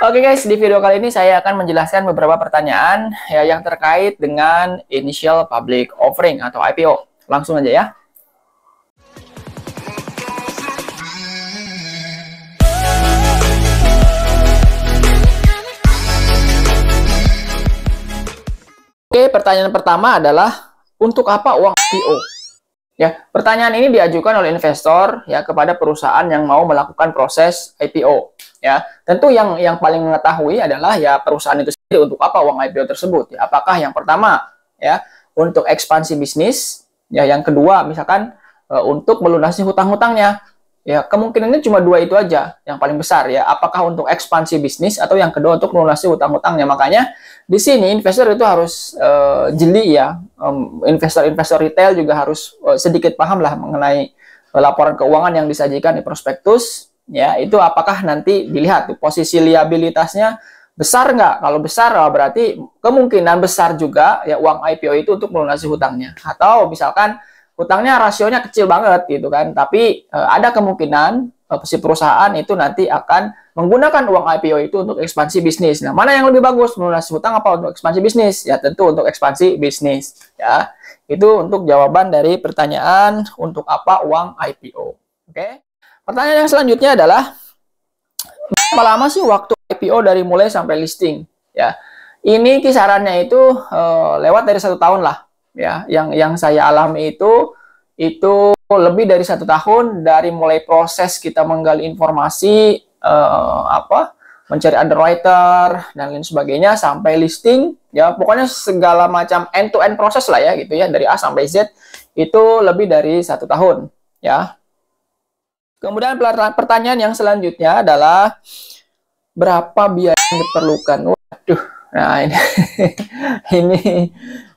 Oke guys, di video kali ini saya akan menjelaskan beberapa pertanyaan ya yang terkait dengan Initial Public Offering atau IPO. Langsung aja ya. Oke, pertanyaan pertama adalah untuk apa uang IPO? Ya, pertanyaan ini diajukan oleh investor ya kepada perusahaan yang mau melakukan proses IPO. Ya, tentu yang paling mengetahui adalah ya perusahaan itu sendiri untuk apa uang IPO tersebut. Ya, apakah yang pertama ya untuk ekspansi bisnis, ya yang kedua misalkan untuk melunasi hutang-hutangnya. Ya, kemungkinannya cuma dua itu aja yang paling besar ya. Apakah untuk ekspansi bisnis atau yang kedua untuk melunasi hutang-hutangnya. Makanya di sini investor itu harus jeli ya. Investor-investor retail juga harus sedikit paham lah mengenai laporan keuangan yang disajikan di prospektus. Ya, itu apakah nanti dilihat posisi liabilitasnya besar nggak? Kalau besar berarti kemungkinan besar juga ya uang IPO itu untuk melunasi hutangnya. Atau misalkan hutangnya rasionya kecil banget gitu kan, tapi ada kemungkinan si perusahaan itu nanti akan menggunakan uang IPO itu untuk ekspansi bisnis. Nah, mana yang lebih bagus, melunasi hutang apa untuk ekspansi bisnis? Ya tentu untuk ekspansi bisnis ya. Itu untuk jawaban dari pertanyaan untuk apa uang IPO. Oke. Pertanyaan yang selanjutnya adalah berapa lama sih waktu IPO dari mulai sampai listing? Ya, ini kisarannya itu lewat dari 1 tahun lah. Ya, yang saya alami itu lebih dari 1 tahun dari mulai proses kita menggali informasi, mencari underwriter dan lain sebagainya sampai listing. Ya, pokoknya segala macam end-to-end proses lah ya gitu ya dari A sampai Z itu lebih dari 1 tahun. Ya. Kemudian pertanyaan yang selanjutnya adalah berapa biaya yang diperlukan? Waduh, nah ini ini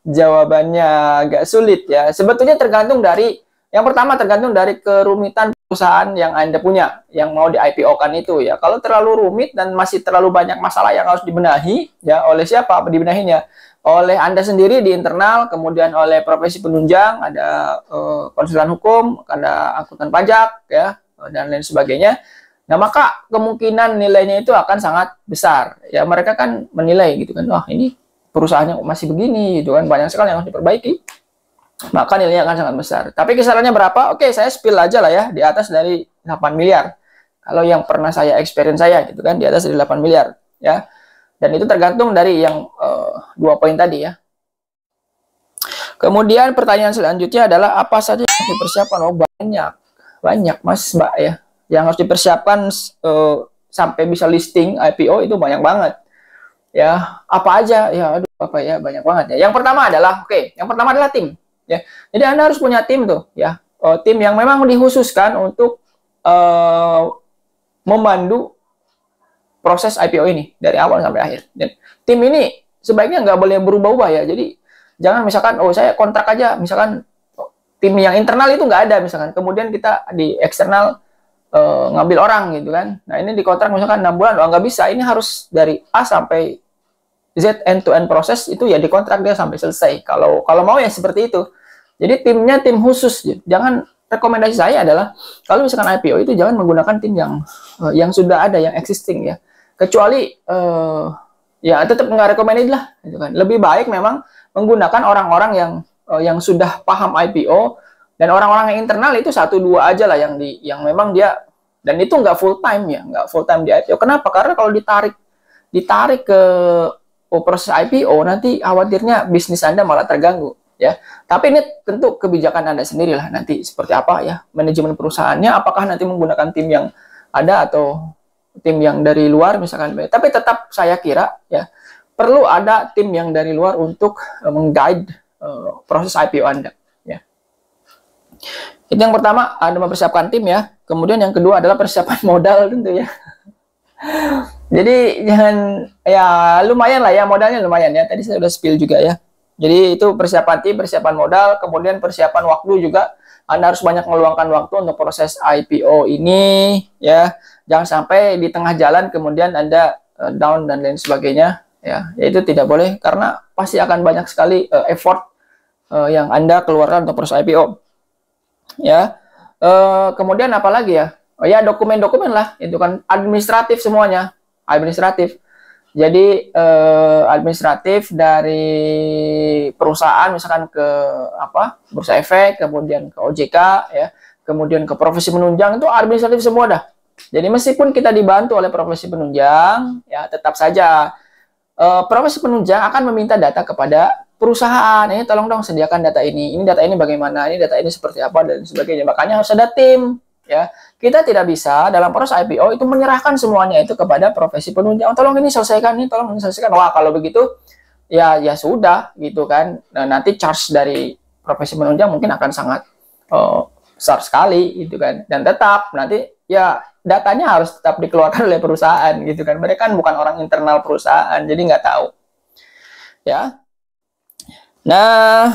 jawabannya agak sulit ya. Sebetulnya tergantung dari, yang pertama tergantung dari kerumitan perusahaan yang Anda punya, yang mau di IPO-kan itu ya. Kalau terlalu rumit dan masih terlalu banyak masalah yang harus dibenahi, ya oleh siapa dibenahinya? Oleh Anda sendiri di internal, kemudian oleh profesi penunjang, ada konsultan hukum, ada akuntan pajak, ya, dan lain sebagainya. Nah, maka kemungkinan nilainya itu akan sangat besar. Ya, mereka kan menilai gitu kan, wah ini perusahaannya masih begini gitu kan, banyak sekali yang harus diperbaiki, maka nilainya akan sangat besar. Tapi kisarannya berapa? Oke, saya spill aja lah ya, di atas dari 8 miliar. Kalau yang pernah saya experience saya gitu kan, di atas dari 8 miliar ya. Dan itu tergantung dari yang 2 poin tadi ya. Kemudian pertanyaan selanjutnya adalah apa saja yang dipersiapkan? Oh, banyak Mas Mbak ya. Yang harus dipersiapkan sampai bisa listing IPO itu banyak banget. Ya, apa aja ya, aduh apa ya, banyak banget ya. Yang pertama adalah yang pertama adalah tim ya. Jadi Anda harus punya tim tuh ya. Tim yang memang dikhususkan untuk memandu proses IPO ini dari awal sampai akhir. Dan tim ini sebaiknya nggak boleh berubah-ubah ya. Jadi jangan misalkan saya kontrak aja, misalkan tim yang internal itu nggak ada misalkan, kemudian kita di eksternal ngambil orang gitu kan. Nah, ini dikontrak misalkan 6 bulan, nggak bisa. Ini harus dari A sampai Z end-to-end proses itu ya dikontrak dia sampai selesai. Kalau mau ya seperti itu. Jadi timnya tim khusus. Jangan, rekomendasi saya adalah kalau misalkan IPO itu jangan menggunakan tim yang sudah ada, yang existing ya. Kecuali ya tetap nggak recommended lah gitu kan. Lebih baik memang menggunakan orang-orang yang sudah paham IPO. Dan orang-orang yang internal itu 1-2 aja lah yang memang dia, dan itu nggak full time ya, nggak full time di IPO. Kenapa? Karena kalau ditarik ke proses IPO nanti khawatirnya bisnis Anda malah terganggu ya. Tapi ini tentu kebijakan Anda sendirilah nanti seperti apa ya manajemen perusahaannya, apakah nanti menggunakan tim yang ada atau tim yang dari luar misalkan. Tapi tetap saya kira ya perlu ada tim yang dari luar untuk meng-guide proses IPO Anda. Itu yang pertama, Anda mempersiapkan tim ya. Kemudian yang kedua adalah persiapan modal tentu ya. Jadi jangan, ya lumayan lah ya, modalnya lumayan ya. Tadi saya sudah spill juga ya. Jadi itu persiapan tim, persiapan modal, kemudian persiapan waktu juga. Anda harus banyak meluangkan waktu untuk proses IPO ini ya. Jangan sampai di tengah jalan kemudian Anda down dan lain sebagainya ya. Itu tidak boleh karena pasti akan banyak sekali effort yang Anda keluarkan untuk proses IPO. Ya, kemudian apalagi ya? Oh ya, dokumen-dokumen lah, itu kan administratif semuanya. administratif. Jadi administratif dari perusahaan misalkan ke Bursa Efek, kemudian ke OJK ya, kemudian ke profesi penunjang, itu administratif semua dah. Jadi meskipun kita dibantu oleh profesi penunjang ya, tetap saja profesi penunjang akan meminta data kepada perusahaan. Ini tolong dong sediakan data ini data ini bagaimana, ini data ini seperti apa dan sebagainya. Makanya harus ada tim ya. Kita tidak bisa dalam proses IPO itu menyerahkan semuanya itu kepada profesi penunjang. Tolong ini selesaikan, ini tolong ini selesaikan. Wah, kalau begitu ya sudah gitu kan. Nah, nanti charge dari profesi penunjang mungkin akan sangat besar sekali gitu kan. Dan tetap nanti ya datanya harus tetap dikeluarkan oleh perusahaan gitu kan. Mereka kan bukan orang internal perusahaan, jadi nggak tahu. Ya. Nah,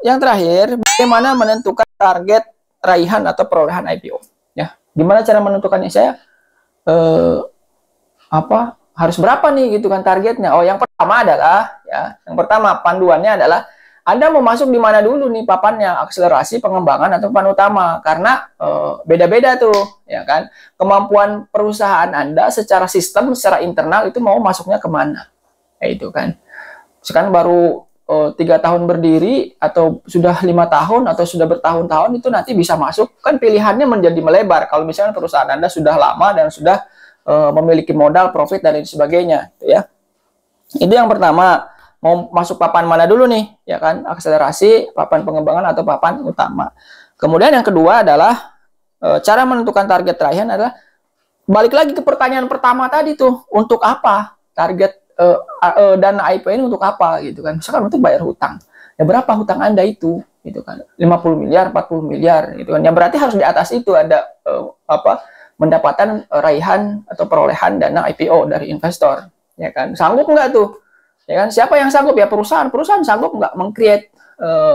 yang terakhir, bagaimana menentukan target raihan atau perolehan IPO? Ya, gimana cara menentukannya? Saya harus berapa nih gitu kan targetnya? Oh, yang pertama adalah yang pertama panduannya adalah Anda mau masuk di mana dulu nih papannya, akselerasi, pengembangan atau papan utama, karena beda-beda tuh ya kan. Kemampuan perusahaan Anda secara sistem, secara internal itu mau masuknya kemana? Ya, itu kan. Sekarang baru 3 tahun berdiri atau sudah 5 tahun atau sudah bertahun-tahun, itu nanti bisa masuk kan, pilihannya menjadi melebar kalau misalnya perusahaan Anda sudah lama dan sudah memiliki modal, profit dan lain sebagainya gitu ya. Itu yang pertama, mau masuk papan mana dulu nih ya kan, akselerasi, papan pengembangan atau papan utama. Kemudian yang kedua adalah cara menentukan target raihan adalah balik lagi ke pertanyaan pertama tadi tuh, untuk apa target dana IPO ini, untuk apa gitu kan. Misalkan untuk bayar hutang, ya berapa hutang Anda itu gitu kan, 50 miliar, 40 miliar gitu kan, ya berarti harus di atas itu ada mendapatkan raihan atau perolehan dana IPO dari investor ya kan. Sanggup nggak tuh ya kan, siapa yang sanggup? Ya perusahaan sanggup nggak meng-create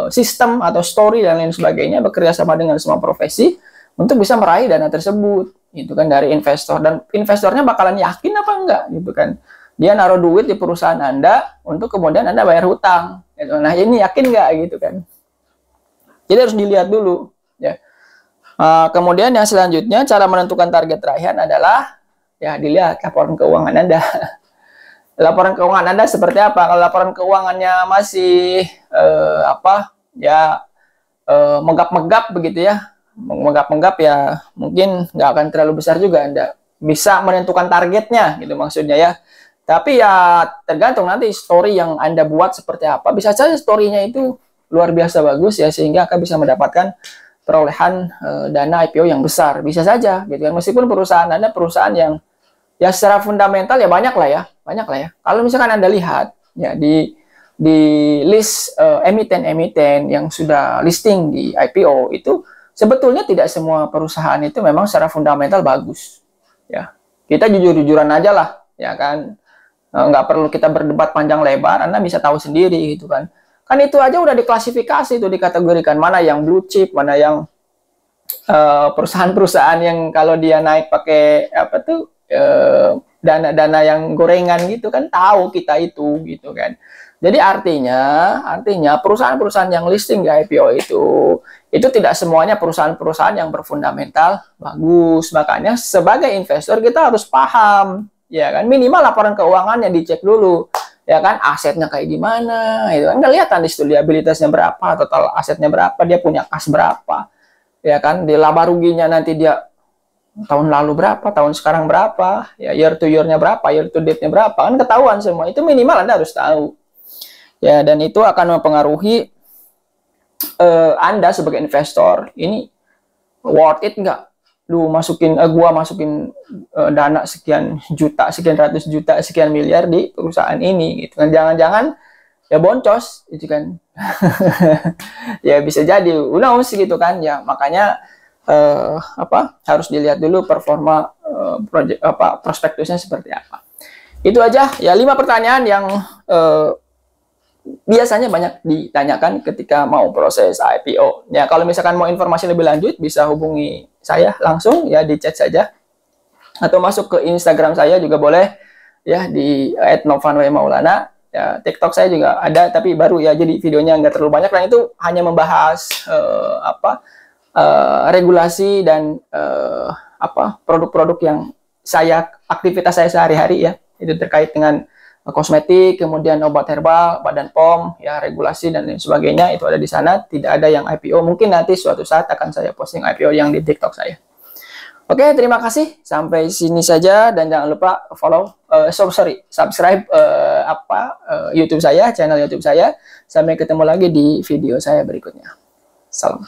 sistem atau story dan lain sebagainya, bekerja sama dengan semua profesi untuk bisa meraih dana tersebut gitu kan dari investor, dan investornya bakalan yakin apa enggak gitu kan. Dia naruh duit di perusahaan Anda untuk kemudian Anda bayar hutang. Gitu. Nah, ini yakin nggak gitu kan? Jadi harus dilihat dulu. Ya. Kemudian yang selanjutnya, cara menentukan target raihan adalah ya dilihat laporan keuangan Anda. Laporan keuangan Anda seperti apa? Kalau laporan keuangannya masih megap-megap begitu ya, megap-megap ya, mungkin nggak akan terlalu besar juga Anda bisa menentukan targetnya gitu maksudnya ya. Tapi ya tergantung nanti story yang Anda buat seperti apa. Bisa saja story-nya itu luar biasa bagus ya, sehingga akan bisa mendapatkan perolehan dana IPO yang besar. Bisa saja gitu kan. Meskipun perusahaan Anda perusahaan yang ya secara fundamental ya banyak lah ya. Kalau misalkan Anda lihat ya di list emiten-emiten yang sudah listing di IPO itu, sebetulnya tidak semua perusahaan itu memang secara fundamental bagus. Ya, kita jujur-jujuran aja lah ya kan. Nggak perlu kita berdebat panjang lebar, Anda bisa tahu sendiri gitu kan. Kan itu aja udah diklasifikasi, itu dikategorikan mana yang blue chip, mana yang perusahaan-perusahaan yang kalau dia naik pakai dana-dana yang gorengan gitu kan, tahu kita itu gitu kan. Jadi artinya perusahaan-perusahaan yang listing di IPO itu tidak semuanya perusahaan-perusahaan yang berfundamental bagus. Makanya sebagai investor kita harus paham ya kan, minimal laporan keuangannya dicek dulu ya kan, asetnya kayak gimana itu kan, kelihatan di situ liabilitasnya berapa, total asetnya berapa, dia punya kas berapa ya kan, di laba ruginya nanti dia tahun lalu berapa, tahun sekarang berapa ya, year to year-nya berapa, year to date-nya berapa, kan ketahuan semua. Itu minimal Anda harus tahu ya, dan itu akan mempengaruhi Anda sebagai investor, ini worth it nggak gua masukin dana sekian juta, sekian ratus juta, sekian miliar di perusahaan ini gitu kan. Jangan-jangan ya boncos itu kan. Ya bisa jadi, who knows gitu kan ya. Makanya harus dilihat dulu performa prospektusnya seperti apa. Itu aja ya 5 pertanyaan yang biasanya banyak ditanyakan ketika mau proses IPO. Ya, kalau misalkan mau informasi lebih lanjut bisa hubungi saya langsung ya, di chat saja atau masuk ke Instagram saya juga boleh ya, di @novanwmaulana. Ya, TikTok saya juga ada tapi baru ya, jadi videonya nggak terlalu banyak, dan itu hanya membahas regulasi dan produk-produk yang aktivitas saya sehari-hari ya, itu terkait dengan kosmetik, kemudian obat herbal, Badan POM, ya regulasi dan lain sebagainya, itu ada di sana. Tidak ada yang IPO. Mungkin nanti suatu saat akan saya posting IPO yang di TikTok saya. Oke, terima kasih. Sampai sini saja dan jangan lupa subscribe YouTube saya, channel YouTube saya. Sampai ketemu lagi di video saya berikutnya. Salam.